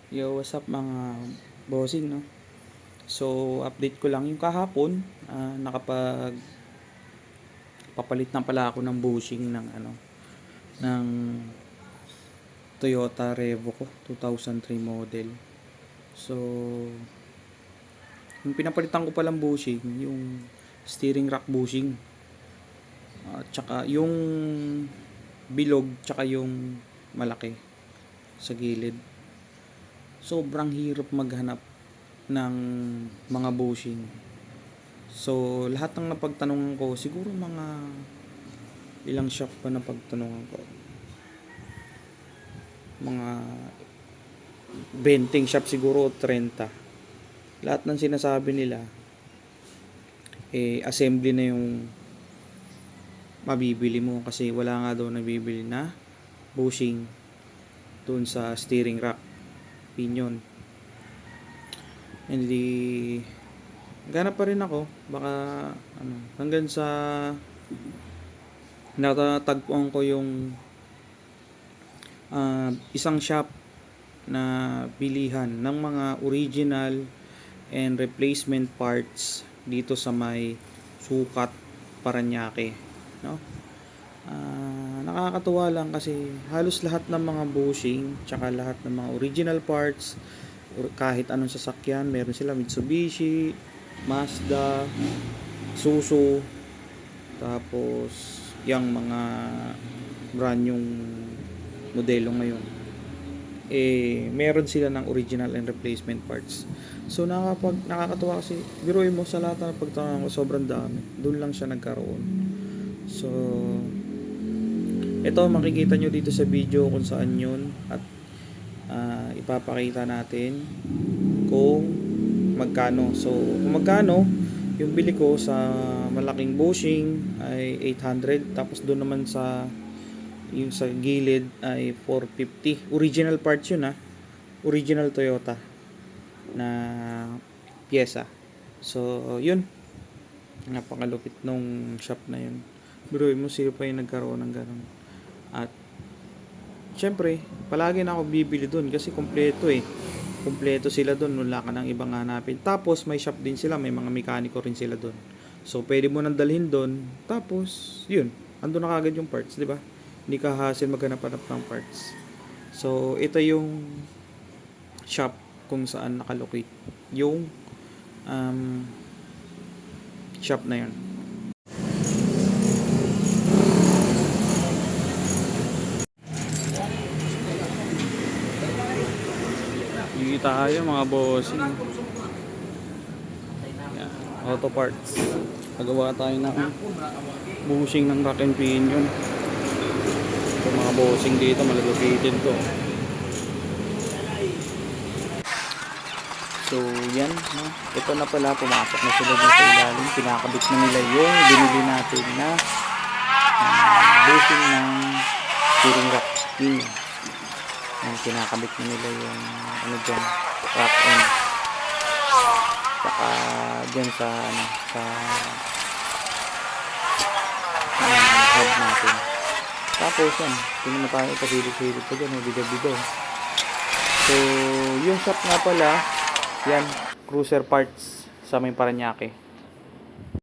Yo, what's up mga bossing, no? So, update ko lang yung kahapon, papalit na pala ako ng bushing ng Toyota Revo ko, 2003 model. So, yung pinapalitan ko palang bushing, yung steering rack bushing. Tsaka yung bilog, tsaka yung malaki sa gilid. Sobrang hirap maghanap ng mga bushing. So, lahat ng napagtanungan ko, siguro mga ilang shop pa na pagtanungan ko. Mga 20 shop siguro, 30. Lahat ng sinasabi nila, assembly na yung mabibili mo kasi wala nga daw nabibili na bushing doon sa steering rack pinion. Hindi ganap pa rin ako, baka hanggang sa natatagpuan ko yung isang shop na bilihan ng mga original and replacement parts dito sa may Sukat, Parañaque, no? Nakakatuwa lang kasi halos lahat ng mga bushing tsaka lahat ng mga original parts kahit anong sasakyan meron sila, Mitsubishi, Mazda, Isuzu, tapos yung mga brand yung modelo ngayon, meron sila ng original and replacement parts. So nakakatuwa kasi biruin mo sa lahat ng pagtanong ko, sobrang dami, doon lang siya nagkaroon. So ito makikita nyo dito sa video kung saan yun, at ipapakita natin kung magkano. So kung magkano yung bili ko sa malaking bushing ay 800, tapos doon naman sa yung sa gilid ay 450. Original parts yun, original Toyota na pyesa. So yun, napakalupit nung shop na yun. Biruin mo, sila pa yung nagkaroon ng ganun. At syempre palagi na ako bibili doon kasi kompleto sila doon, wala ka nang ibang hanapin. Tapos may shop din sila, may mga mekaniko rin sila doon. So pwede mo nang dalhin doon, tapos yun, ando na kagad yung parts, di ba? Hindi ka hassle maghanap-hanap ng parts. So ito yung shop kung saan nakalocate yung shop na yun. Dito tayo mga bossing. Yan, auto parts. Nagawa tayo ng bushing ng rack and pinion. So mga bossing dito, malulupitin to. So yan, no? Ito na pala, pumasok na sila dito sa ilalim. Pinakabit na nila yung binili natin na bushing ng steering rack pinion. Yan, kinakabit na nila yung dyan, rack end. Saka dyan sa hub natin. Tapos yan, tingnan na tayo, pasilip-silip pa dyan, bigaw-bigaw. So yung shop nga pala, yan, cruiser parts sa may Parañaque.